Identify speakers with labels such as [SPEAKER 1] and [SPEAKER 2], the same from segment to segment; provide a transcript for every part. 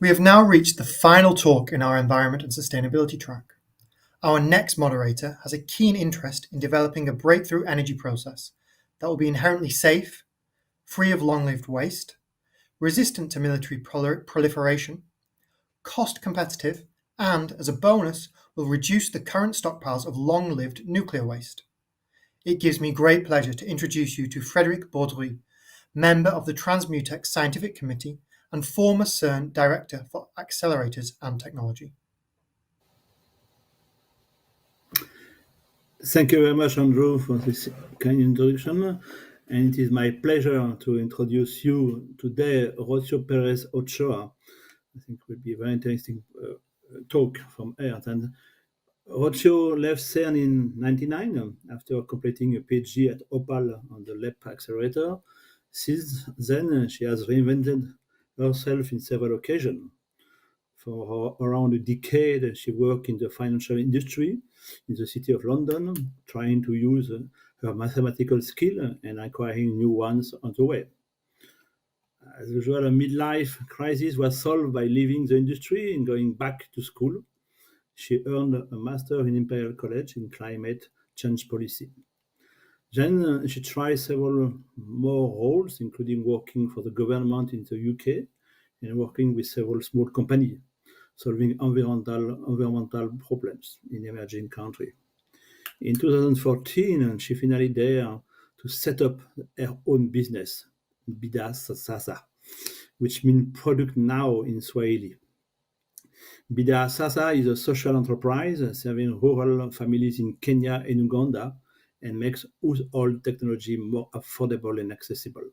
[SPEAKER 1] We have now reached the final talk in our environment and sustainability track. Our next moderator has a keen interest in developing a breakthrough energy process that will be inherently safe, free of long-lived waste, resistant to military proliferation, cost competitive, and, as a bonus, will reduce the current stockpiles of long-lived nuclear waste. It gives me great pleasure to introduce you to Frédéric Baudry, member of the Transmutex Scientific Committee and former CERN Director for Accelerators and Technology.
[SPEAKER 2] Thank you very much, Andrew, for this kind introduction. And it is my pleasure to introduce you today, Rocio Perez Ochoa. I think it will be a very interesting talk from Earth. And Rocio left CERN in 1999 after completing a PhD at Opal on the LEP accelerator. Since then, she has reinvented herself in several occasions. For around a decade, she worked in the financial industry in the city of London, trying to use her mathematical skill and acquiring new ones on the way. As usual, a midlife crisis was solved by leaving the industry and going back to school. She earned a master in Imperial College in climate change policy. Then she tried several more roles, including working for the government in the UK and working with several small companies, solving environmental problems in emerging countries. In 2014, she finally dared to set up her own business, Bidhaa Sasa, which means product now in Swahili. Bidhaa Sasa is a social enterprise serving rural families in Kenya and Uganda and makes household technology more affordable and accessible.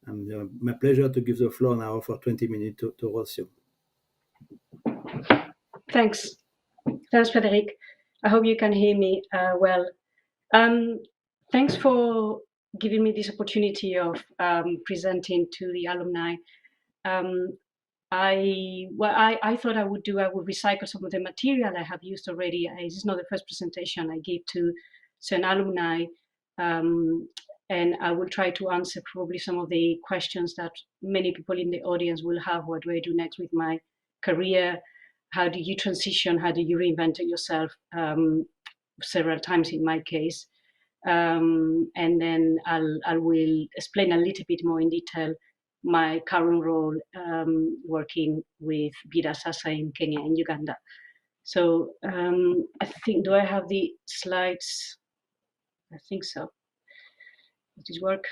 [SPEAKER 2] And my pleasure to give the floor now for 20 minutes to Rocio.
[SPEAKER 3] Thanks, Frédéric. I hope you can hear me well. Thanks for giving me this opportunity of presenting to the alumni. I thought I would recycle some of the material I have used already. This is not the first presentation I gave to CERN alumni, and I will try to answer probably some of the questions that many people in the audience will have. What do I do next with my career? How do you transition? How do you reinvent yourself? Several times in my case. And then I will explain a little bit more in detail my current role working with Bidhaa Sasa in Kenya and Uganda. So I think, do I have the slides? I think so. Does this work?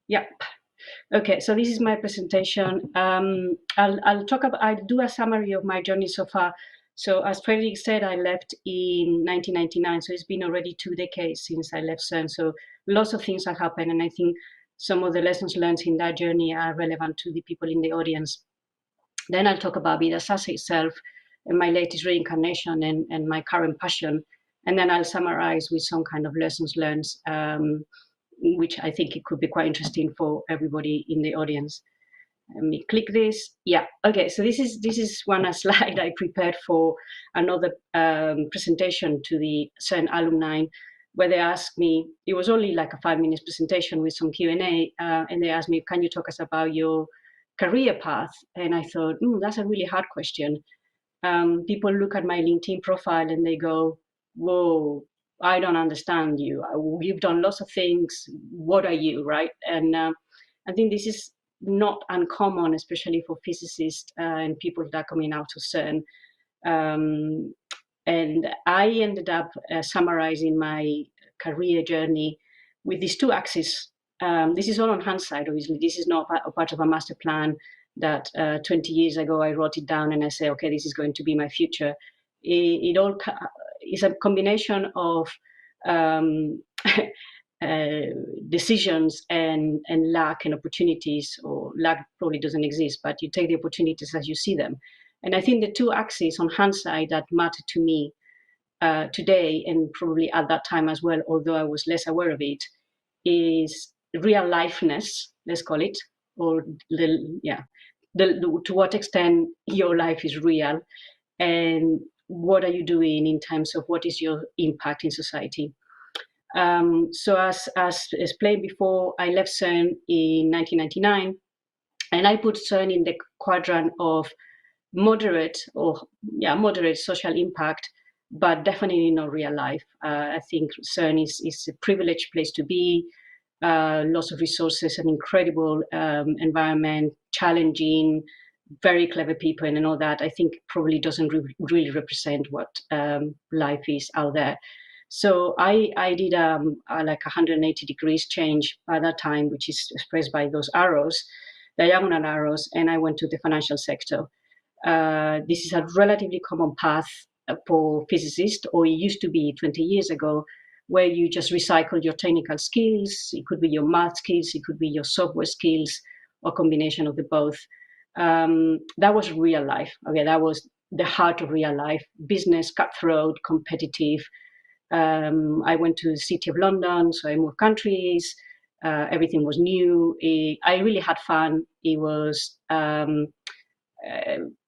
[SPEAKER 3] Yep. Okay, so this is my presentation. I'll do a summary of my journey so far. So as Frédéric said, I left in 1999, so it's been already 2 decades since I left CERN. So lots of things have happened, and I think some of the lessons learned in that journey are relevant to the people in the audience. Then I'll talk about Bidhaa Sasa itself and my latest reincarnation and my current passion. And then I'll summarize with some kind of lessons learned, which I think it could be quite interesting for everybody in the audience. Let me click this. Yeah, okay, so this is one slide I prepared for another presentation to the CERN alumni, where they asked me, it was only like a 5-minute presentation with some Q&A, and they asked me, can you talk us about your career path? And I thought, that's a really hard question. People look at my LinkedIn profile and they go, whoa, I don't understand you. You've done lots of things. What are you, right? And I think this is not uncommon, especially for physicists and people that are coming out of CERN. And I ended up summarizing my career journey with these 2 axes. This is all on hindsight, obviously. This is not a part of a master plan that 20 years ago I wrote it down and I say, okay, this is going to be my future. It all is a combination of decisions and luck and opportunities, or luck probably doesn't exist, but you take the opportunities as you see them. And I think the 2 axes on hindsight that matter to me today, and probably at that time as well, although I was less aware of it, is real lifeness, let's call it, or to what extent your life is real, and what are you doing in terms of what is your impact in society. So as explained before, I left CERN in 1999, and I put CERN in the quadrant of moderate social impact, but definitely not real life. I think CERN is a privileged place to be. Lots of resources, an incredible environment, challenging, very clever people, and all that. I think probably doesn't really represent what life is out there. So I did like 180 degrees change by that time, which is expressed by those arrows, diagonal arrows, and I went to the financial sector. This is a relatively common path for physicists, or it used to be 20 years ago, where you just recycle your technical skills. It could be your math skills, it could be your software skills, or combination of the both. That was real life. Okay, that was the heart of real life. Business, cutthroat, competitive. I went to the City of London, so I moved countries. Everything was new. I really had fun. It was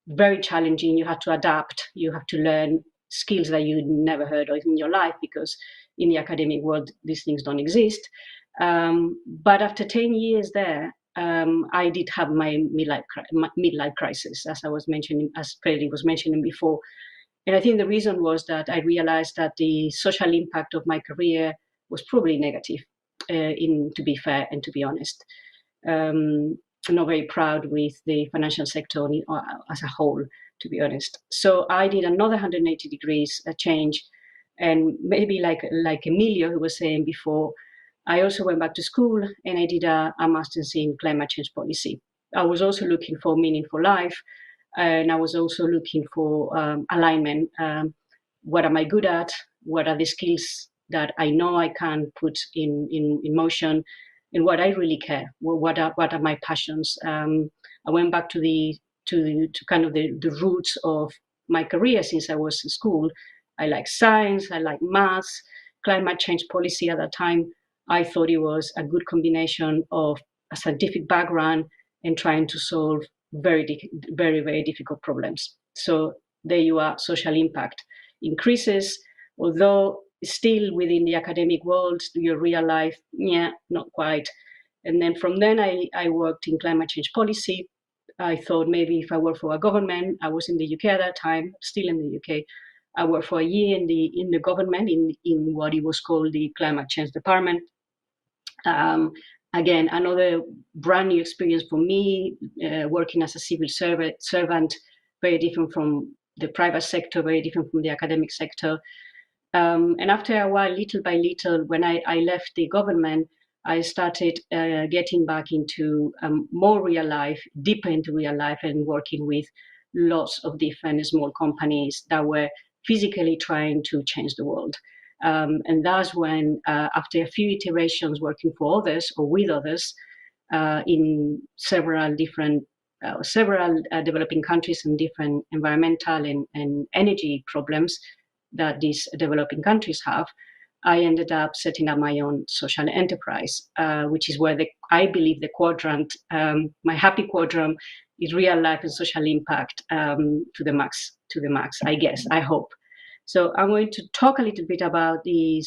[SPEAKER 3] very challenging. You had to adapt. You have to learn skills that you'd never heard of in your life, because in the academic world, these things don't exist. But after 10 years there, I did have my midlife crisis, as I was mentioning, as Freddy was mentioning before. And I think the reason was that I realized that the social impact of my career was probably negative, to be fair and to be honest. I'm not very proud with the financial sector as a whole, to be honest. So I did another 180 degrees change. And maybe like Emilio, who was saying before, I also went back to school and I did a master's in climate change policy. I was also looking for meaningful life, and I was also looking for alignment. What am I good at? What are the skills that I know I can put in motion, and what I really care? What are my passions? I went back to kind of the roots of my career since I was in school. I like science, I like maths, climate change policy at that time. I thought it was a good combination of a scientific background and trying to solve very, very difficult problems. So there you are, social impact increases, although still within the academic world, your real life, not quite. And then from then I worked in climate change policy. I thought maybe if I work for a government, I was in the UK at that time, still in the UK. I worked for a year in the government in what it was called the climate change department. Again, another brand new experience for me, working as a civil servant, very different from the private sector, very different from the academic sector. And after a while, little by little, when I left the government, I started getting back into more real life, deeper into real life, and working with lots of different small companies that were physically trying to change the world. And that's when, after a few iterations working for others or with others in several developing countries and different environmental and energy problems that these developing countries have, I ended up setting up my own social enterprise, which is where I believe the quadrant, my happy quadrant, is real life and social impact to the max, I guess, I hope. So I'm going to talk a little bit about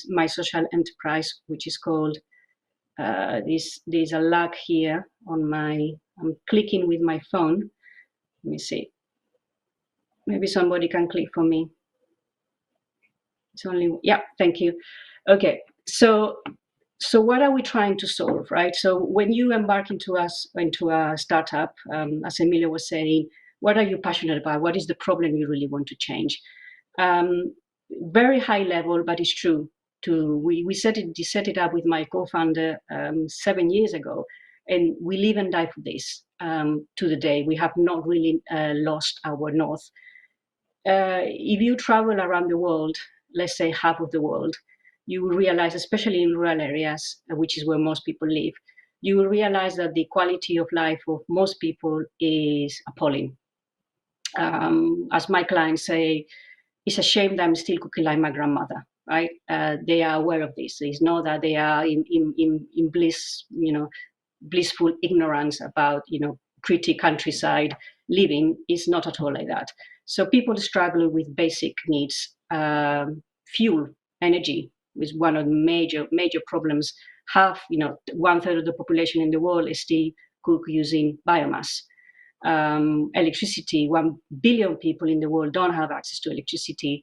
[SPEAKER 3] my social enterprise, which is called, there's a lag here on I'm clicking with my phone. Let me see. Maybe somebody can click for me. It's only, yeah, thank you. Okay, so what are we trying to solve, right? So when you embark into a startup, as Emilio was saying, what are you passionate about? What is the problem you really want to change? Very high level, but it's true. We set it up with my co-founder 7 years ago, and we live and die for this to the day. We have not really lost our north. If you travel around the world, let's say half of the world, you will realize, especially in rural areas, which is where most people live, you will realize that the quality of life of most people is appalling. As my clients say, it's a shame that I'm still cooking like my grandmother, right? They are aware of this. It's not that they are in bliss, blissful ignorance about, pretty countryside living. It's not at all like that. So people struggle with basic needs, fuel, energy, is one of the major problems. Half, 1/3 of the population in the world is still cook using biomass. Electricity, 1 billion people in the world don't have access to electricity.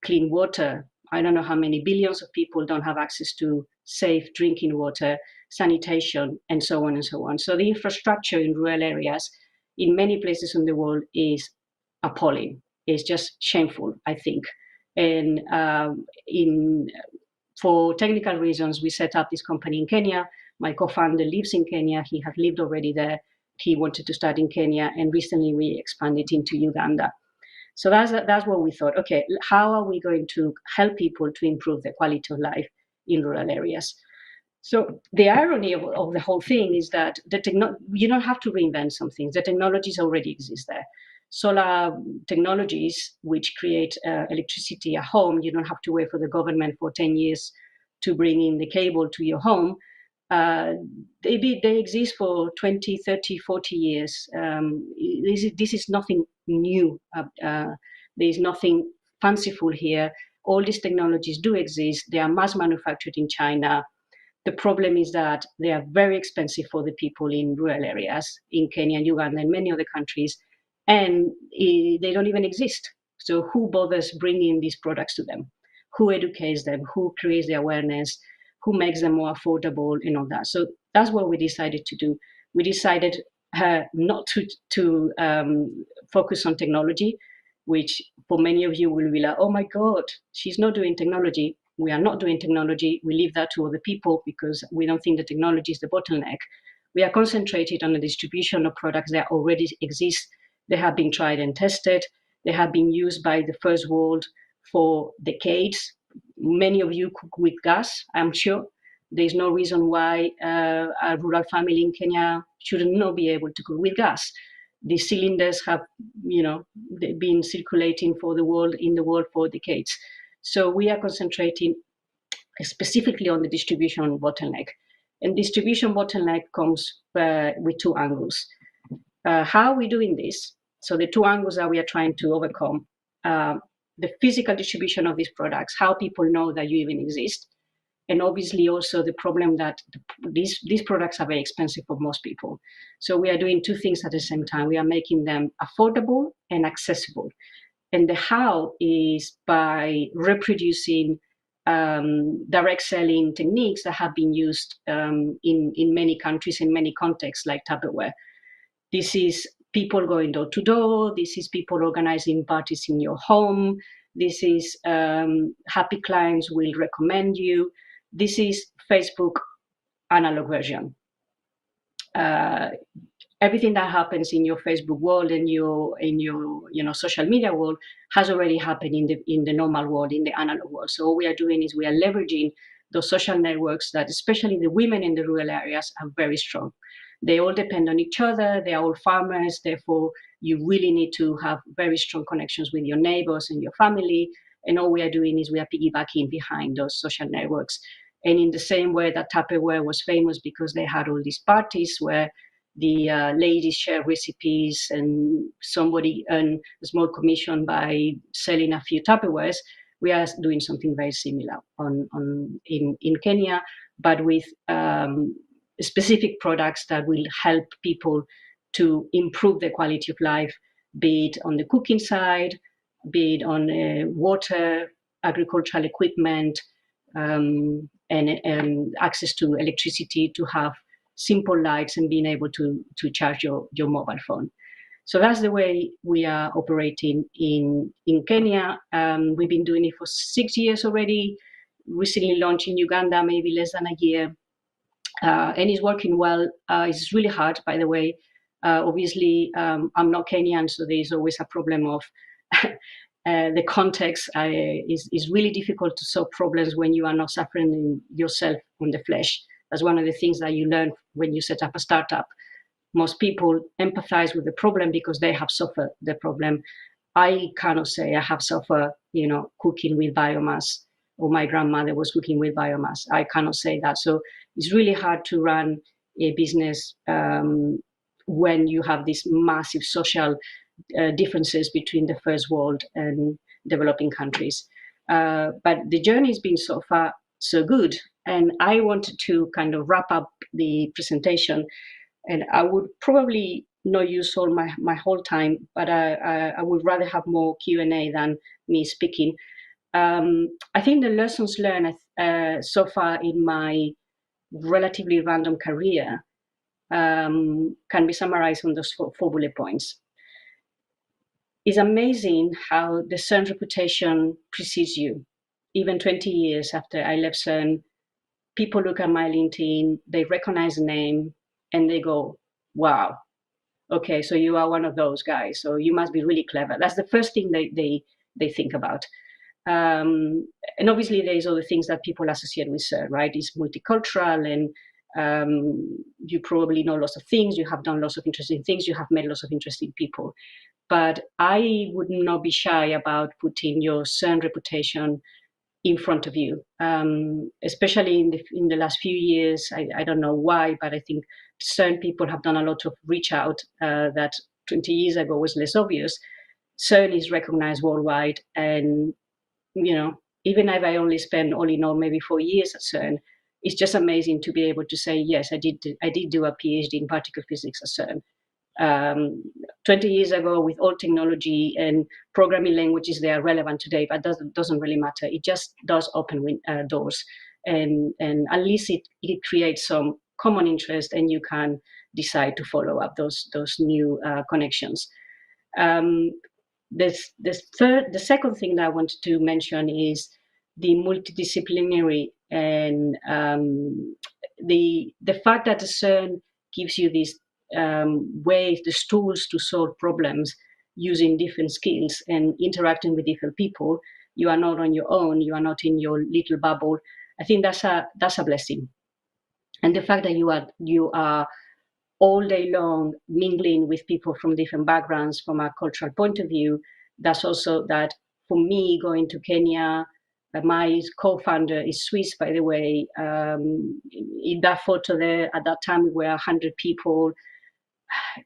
[SPEAKER 3] Clean water, I don't know how many billions of people don't have access to safe drinking water, sanitation, and so on and so on. So the infrastructure in rural areas in many places in the world is appalling. It's just shameful, I think. And for technical reasons, we set up this company in Kenya. My co-founder lives in Kenya. He had lived already there. He wanted to start in Kenya, and recently we expanded into Uganda. So that's what we thought. Okay, how are we going to help people to improve their quality of life in rural areas? So the irony of the whole thing is that you don't have to reinvent some things. The technologies already exist there. Solar technologies, which create electricity at home, you don't have to wait for the government for 10 years to bring in the cable to your home. They exist for 20, 30, 40 years. This is nothing new. There's nothing fanciful here. All these technologies do exist. They are mass manufactured in China. The problem is that they are very expensive for the people in rural areas, in Kenya and Uganda and many other countries, and they don't even exist. So who bothers bringing these products to them? Who educates them? Who creates the awareness? Who makes them more affordable and all that? So that's what we decided to do. We decided not to focus on technology, which for many of you will be like, oh my God, she's not doing technology. We are not doing technology. We leave that to other people because we don't think the technology is the bottleneck. We are concentrated on the distribution of products that already exist. They have been tried and tested. They have been used by the first world for decades. Many of you cook with gas, I'm sure. There's no reason why a rural family in Kenya should not be able to cook with gas. The cylinders have, been circulating in the world for decades. So we are concentrating specifically on the distribution bottleneck. And distribution bottleneck comes with two angles. How are we doing this? So the two angles that we are trying to overcome, the physical distribution of these products, how people know that you even exist, and obviously also the problem that these products are very expensive for most people. So we are doing two things at the same time. We are making them affordable and accessible. And the how is by reproducing direct selling techniques that have been used in many countries, in many contexts, like Tupperware. This is people going door to door. This is people organizing parties in your home. This is happy clients will recommend you. This is Facebook analog version. Everything that happens in your Facebook world and your social media world has already happened in the normal world, in the analog world. So all we are doing is we are leveraging those social networks that especially the women in the rural areas are very strong. They all depend on each other. They are all farmers. Therefore, you really need to have very strong connections with your neighbors and your family. And all we are doing is we are piggybacking behind those social networks. And in the same way that Tupperware was famous because they had all these parties where the ladies share recipes and somebody earn a small commission by selling a few Tupperwares, we are doing something very similar in Kenya, but with specific products that will help people to improve their quality of life, be it on the cooking side, be it on water, agricultural equipment, and access to electricity to have simple lights and being able to charge your mobile phone. So that's the way we are operating in Kenya. We've been doing it for 6 years already, recently launched in Uganda, maybe less than a year. And it's working well. It's really hard, by the way. Obviously, I'm not Kenyan, so there's always a problem of the context. Is really difficult to solve problems when you are not suffering yourself on the flesh. That's one of the things that you learn when you set up a startup. Most people empathize with the problem because they have suffered the problem. I cannot say I have suffered, cooking with biomass, or my grandmother was cooking with biomass. I cannot say that. So it's really hard to run a business when you have these massive social differences between the first world and developing countries. But the journey has been so far so good. And I wanted to kind of wrap up the presentation, and I would probably not use all my whole time, but I would rather have more Q&A than me speaking. I think the lessons learned so far in my relatively random career can be summarized on those four bullet points. It's amazing how the CERN reputation precedes you. Even 20 years after I left CERN, people look at my LinkedIn, they recognize the name, and they go, wow, okay, so you are one of those guys, so you must be really clever. That's the first thing they think about. And obviously there's other things that people associate with CERN, right? It's multicultural, and you probably know lots of things, you have done lots of interesting things, you have met lots of interesting people. But I would not be shy about putting your CERN reputation in front of you, especially in the last few years. I don't know why, but I think CERN people have done a lot of reach out that 20 years ago was less obvious. CERN is recognized worldwide, and even if I only spent all in all maybe 4 years at CERN, it's just amazing to be able to say, yes, I did do a PhD in particle physics at CERN. 20 years ago, with all technology and programming languages, they are relevant today, but doesn't really matter. It just does open doors, and at least it creates some common interest, and you can decide to follow up those new connections. The second thing that I wanted to mention is the multidisciplinary, and the fact that the CERN gives you these ways, the tools to solve problems using different skills and interacting with different people. You are not on your own. You are not in your little bubble. I think that's a blessing. And the fact that you are all day long mingling with people from different backgrounds from a cultural point of view, that's also that. For me, going to Kenya, my co-founder is Swiss, by the way. In that photo there, at that time, we were 100 people.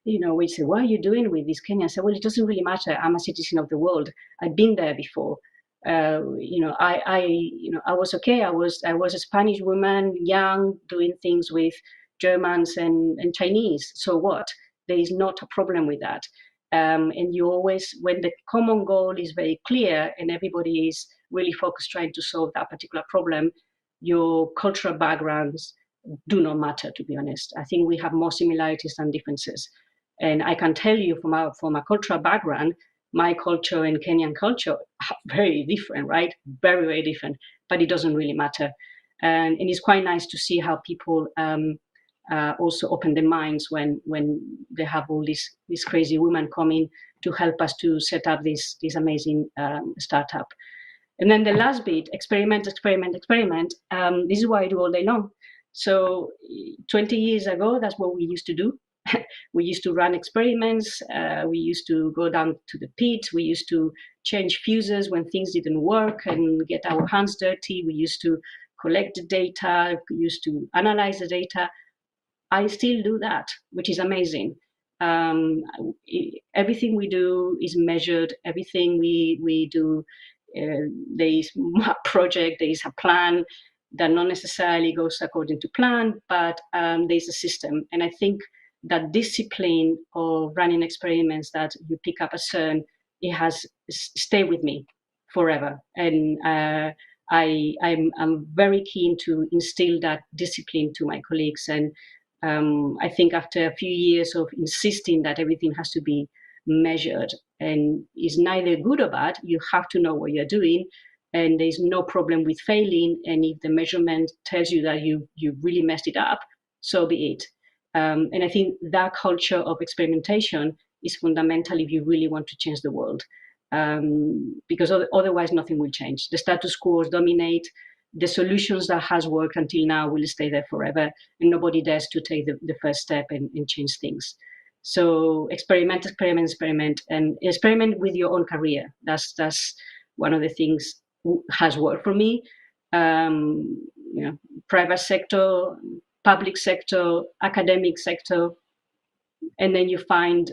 [SPEAKER 3] We say, what are you doing with this Kenya? I said, well, it doesn't really matter. I'm a citizen of the world. I've been there before. I was okay. I was a Spanish woman, young, doing things with Germans and Chinese. So what? There is not a problem with that. And you always, when the common goal is very clear and everybody is really focused trying to solve that particular problem, your cultural backgrounds do not matter, to be honest. I think we have more similarities than differences. And I can tell you from a cultural background, my culture and Kenyan culture are very different, right? Very, very different, but it doesn't really matter. And it's quite nice to see how people also open their minds when they have all these crazy women coming to help us to set up this amazing startup. And then the last bit, experiment. This is what I do all day long. So 20 years ago, that's what we used to do. We used to run experiments. We used to go down to the pit. We used to change fuses when things didn't work and get our hands dirty. We used to collect the data. We used to analyze the data. I still do that, which is amazing. Everything we do is measured. Everything we do, there is a project, there is a plan that not necessarily goes according to plan, but there's a system. And I think that discipline of running experiments that you pick up at CERN, it has stayed with me forever. And I'm very keen to instill that discipline to my colleagues. And I think after a few years of insisting that everything has to be measured and is neither good or bad, you have to know what you're doing, and there's no problem with failing. And if the measurement tells you that you really messed it up, so be it. And I think that culture of experimentation is fundamental if you really want to change the world, because otherwise nothing will change. The status quo dominate. The solutions that has worked until now will stay there forever, and nobody dares to take the first step and change things. So experiment, and experiment with your own career. That's one of the things has worked for me. Private sector, public sector, academic sector, and then you find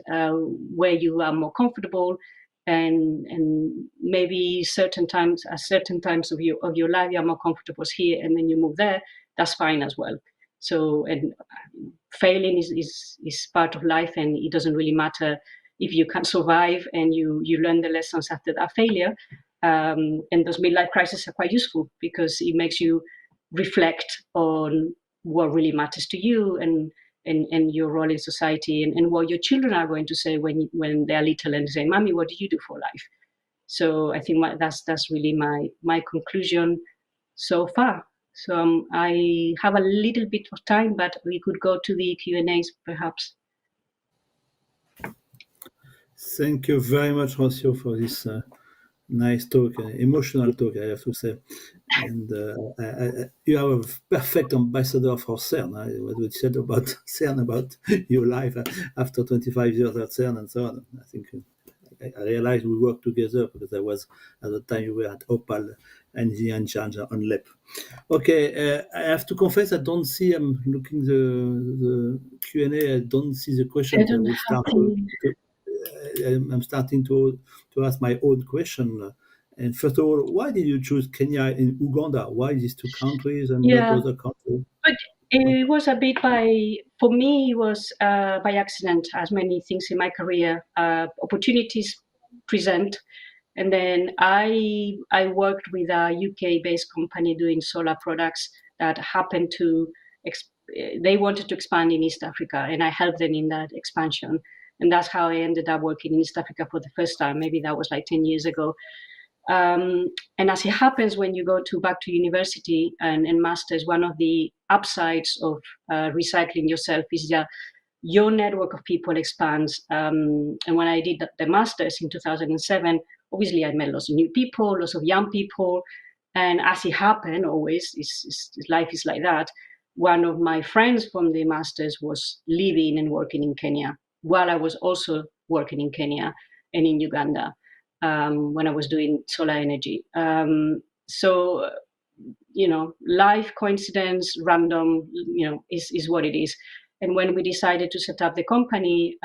[SPEAKER 3] where you are more comfortable, and maybe certain times of your life you're more comfortable here, and then you move there. That's fine as well. So, and failing is part of life, and it doesn't really matter if you can survive and you learn the lessons after that failure. And those midlife crises are quite useful because it makes you reflect on what really matters to you and your role in society, and what your children are going to say when they're little and say, "Mommy, what do you do for life?" So I think that's really my conclusion so far. So I have a little bit of time, but we could go to the Q&As perhaps.
[SPEAKER 2] Thank you very much, Rocio, for this nice talk, emotional talk, I have to say. And you are a perfect ambassador for CERN. What we said about CERN, about your life after 25 years at CERN and so on. I think I realized we worked together because I was, at the time you were at Opal and the in charge on LEP. Okay, I have to confess I don't see, I'm looking the Q&A, I don't see the questions. I'm starting to ask my own question. And first of all, why did you choose Kenya and Uganda? Why these two countries and not other countries?
[SPEAKER 3] But it was a bit for me, it was by accident, as many things in my career. Opportunities present. And then I worked with a UK-based company doing solar products that happened to, they wanted to expand in East Africa, and I helped them in that expansion. And that's how I ended up working in East Africa for the first time. Maybe that was like 10 years ago. And as it happens, when you go back to university and masters, one of the upsides of recycling yourself is that your network of people expands. And when I did the masters in 2007, obviously I met lots of new people, lots of young people. And as it happened, always, life is like that. One of my friends from the masters was living and working in Kenya, while I was also working in Kenya and in Uganda. When I was doing solar energy. So, life, coincidence, random, is what it is. And when we decided to set up the company,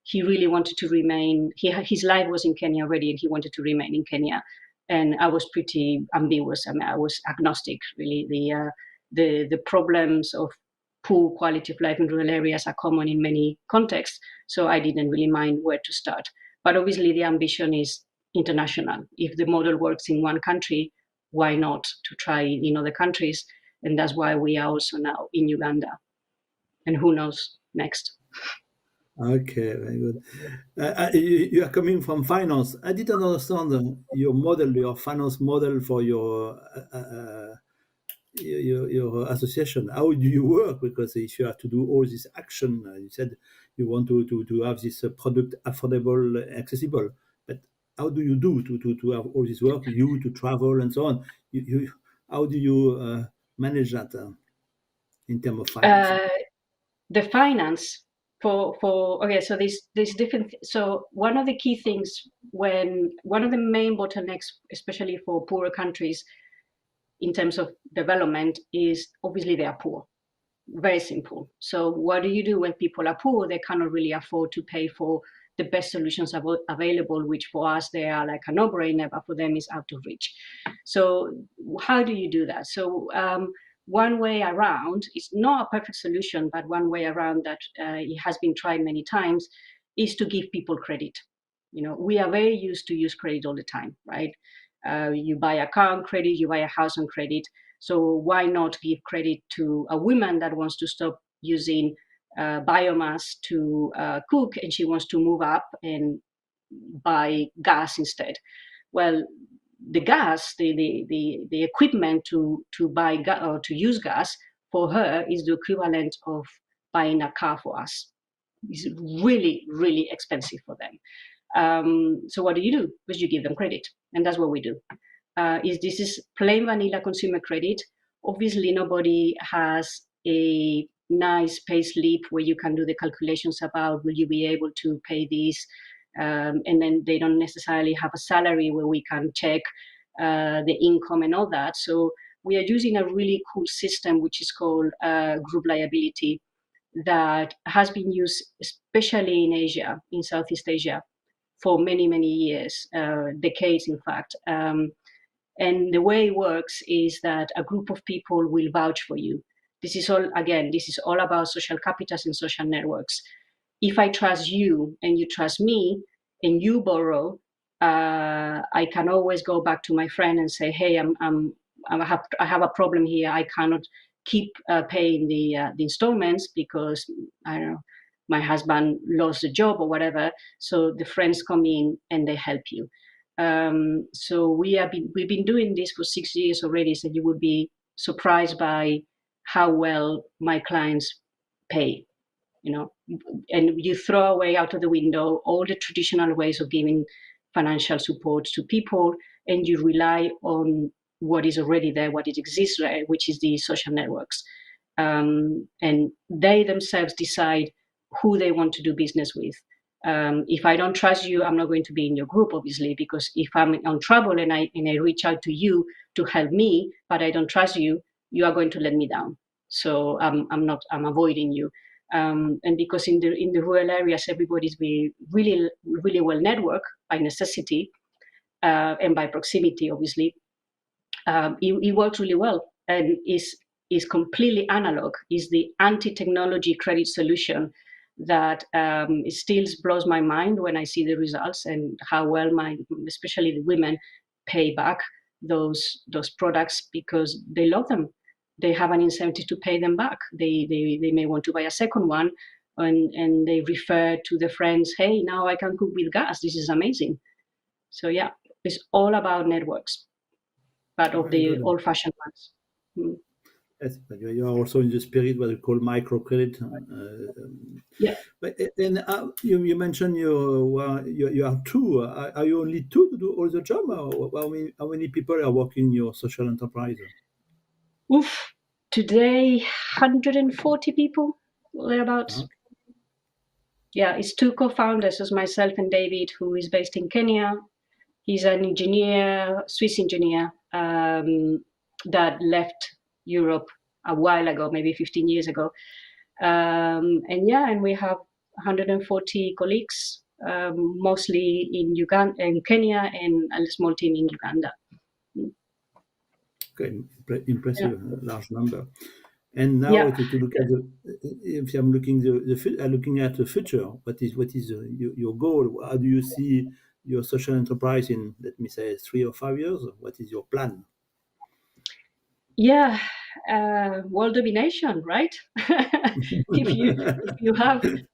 [SPEAKER 3] he really wanted to remain, his life was in Kenya already, and he wanted to remain in Kenya. And I was pretty ambiguous. I mean, I was agnostic, really. The problems of poor quality of life in rural areas are common in many contexts, so I didn't really mind where to start. But obviously the ambition is international. If the model works in one country, why not to try in other countries? And that's why we are also now in Uganda. And who knows next?
[SPEAKER 2] Okay, very good. You are coming from finance. I didn't understand your model, your finance model for your association. How do you work? Because if you have to do all this action, you said you want to have this product affordable, accessible. But how do you do to have all this work? You to travel and so on. How do you manage that in terms of finance?
[SPEAKER 3] The finance for okay. So there's different. So one of the key things, one of the main bottlenecks, especially for poorer countries, in terms of development, is obviously they are poor. Very simple. So what do you do when people are poor? They cannot really afford to pay for the best solutions available, which for us, they are like a no-brainer, but for them is out of reach. So how do you do that? So one way around, it's not a perfect solution, but one way around that it has been tried many times, is to give people credit. We are very used to use credit all the time, right? You buy a car on credit, you buy a house on credit. So why not give credit to a woman that wants to stop using biomass to cook, and she wants to move up and buy gas instead? Well, the gas, the equipment to buy or to use gas for her is the equivalent of buying a car for us. It's really, really expensive for them. So what do? Because you give them credit, and that's what we do. This is plain vanilla consumer credit. Obviously, nobody has a nice pay slip where you can do the calculations about will you be able to pay this, and then they don't necessarily have a salary where we can check the income and all that. So we are using a really cool system which is called group liability, that has been used especially in Asia, in Southeast Asia, for many, many years, decades, in fact. And the way it works is that a group of people will vouch for you. This is all about social capitals and social networks. If I trust you and you trust me and you borrow, I can always go back to my friend and say, hey, I have a problem here. I cannot keep paying the installments because, I don't know, my husband lost the job or whatever. So the friends come in and they help you. So we've been doing this for 6 years already. So you would be surprised by how well my clients pay, and you throw away out of the window all the traditional ways of giving financial support to people, and you rely on what is already there, what it exists there, which is the social networks. And they themselves decide who they want to do business with. If I don't trust you, I'm not going to be in your group, obviously, because if I'm on trouble and I reach out to you to help me, but I don't trust you, you are going to let me down. So I'm avoiding you. And because in the rural areas, everybody's really, really well networked by necessity and by proximity, obviously, it works really well and is completely analog. Is the anti-technology credit solution that it still blows my mind when I see the results and how well especially the women pay back those products because they love them. They have an incentive to pay them back. They may want to buy a second one, and they refer to the friends, hey, now I can cook with gas. This is amazing. So yeah, it's all about networks, but of the old-fashioned ones.
[SPEAKER 2] Yes, but you are also in the spirit what we call microcredit.
[SPEAKER 3] Yeah.
[SPEAKER 2] And you mentioned you are two. Are you only two to do all the job? Or how many people are working in your social enterprise?
[SPEAKER 3] Oof. Today, 140 people, thereabouts. Yeah, it's two co-founders, as myself and David, who is based in Kenya. He's an engineer, Swiss engineer, that left Europe a while ago, maybe 15 years ago. And we have 140 colleagues, mostly in Uganda, in Kenya, and a small team in Uganda.
[SPEAKER 2] Okay, impressive, large number. And now to look at if I'm looking at the future, what is your goal? How do you see your social enterprise in, let me say, 3 or 5 years? What is your plan?
[SPEAKER 3] Yeah, world domination, right? if you have the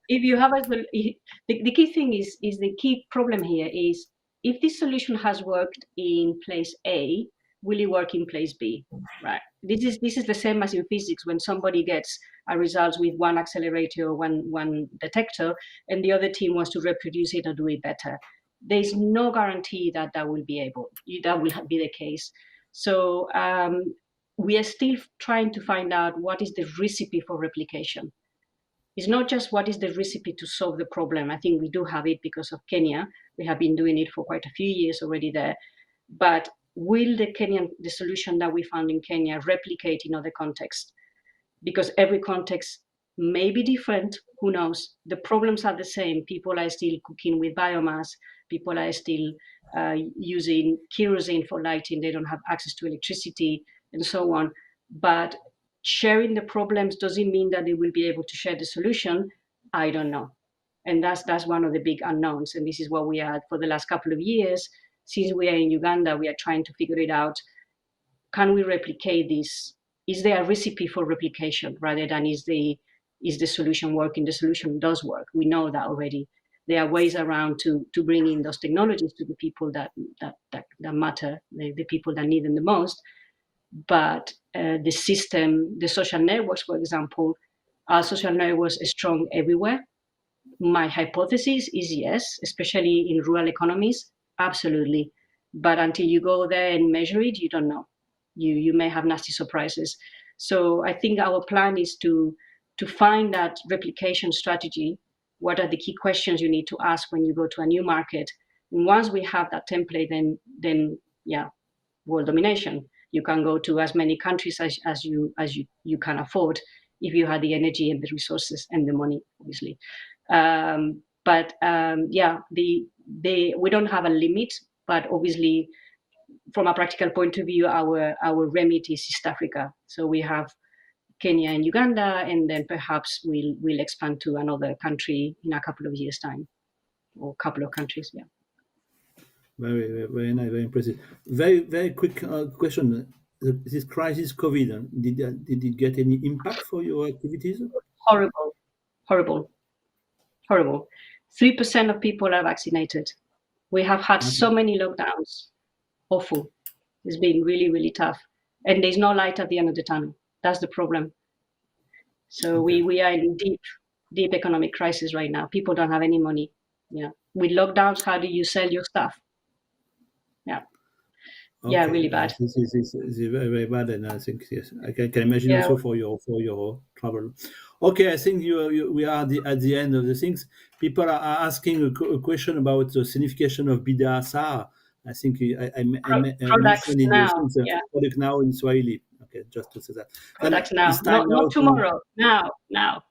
[SPEAKER 3] key thing is the key problem here is if this solution has worked in place A, will it work in place B? Right. This is the same as in physics when somebody gets a result with one accelerator or one detector, and the other team wants to reproduce it or do it better. There's no guarantee that will be the case. So we are still trying to find out what is the recipe for replication. It's not just what is the recipe to solve the problem. I think we do have it because of Kenya. We have been doing it for quite a few years already there. But will the solution that we found in Kenya replicate in other contexts? Because every context may be different. Who knows? The problems are the same. People are still cooking with biomass. People are still using kerosene for lighting. They don't have access to electricity and so on. But sharing the problems doesn't mean that they will be able to share the solution. I don't know. And that's one of the big unknowns. And this is what we are for the last couple of years. Since we are in Uganda, we are trying to figure it out. Can we replicate this? Is there a recipe for replication rather than is the solution working? The solution does work. We know that already. There are ways around to bring in those technologies to the people that matter, the people that need them the most. But the system, the social networks, for example, are social networks strong everywhere? My hypothesis is yes, especially in rural economies, absolutely. But until you go there and measure it, you don't know. You may have nasty surprises. So I think our plan is to find that replication strategy. What are the key questions you need to ask when you go to a new market? And once we have that template, then world domination. You can go to as many countries as you can afford if you have the energy and the resources and the money, obviously. The we don't have a limit, but obviously, from a practical point of view, our remit is East Africa. So we have Kenya and Uganda, and then perhaps we'll expand to another country in a couple of years' time, or a couple of countries. Yeah.
[SPEAKER 2] Very, very, very nice, very impressive. Very, very quick question. This crisis, COVID, did it get any impact for your activities?
[SPEAKER 3] Horrible, horrible, horrible. 3% of people are vaccinated. We have had so many lockdowns. Awful. It's been really, really tough. And there's no light at the end of the tunnel. That's the problem. So we are in deep economic crisis right now. People don't have any money. Yeah. With lockdowns, how do you sell your stuff? Yeah.
[SPEAKER 2] Okay.
[SPEAKER 3] Yeah, really bad.
[SPEAKER 2] This is very, very bad, and I think yes, I can imagine also for your travel. Okay, I think we are at the end of the things. People are asking a question about the signification of Bidhaa Sasa. I think I mentioned in the things, product now in Swahili. Okay, just to say that.
[SPEAKER 3] Products now, not tomorrow. Now.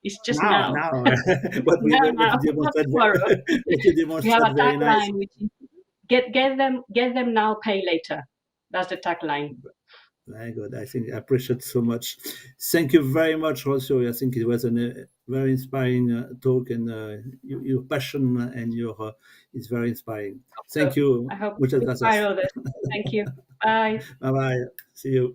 [SPEAKER 3] It's just now.
[SPEAKER 2] But we demonstrate
[SPEAKER 3] we have a tagline, which is get them now, pay later. That's the tagline.
[SPEAKER 2] Very good. I think I appreciate so much. Thank you very much, Rocio. I think it was a very inspiring talk, and your passion and your is very inspiring. Thank you.
[SPEAKER 3] I hope you inspire others. Thank you. Bye.
[SPEAKER 2] Bye. See you.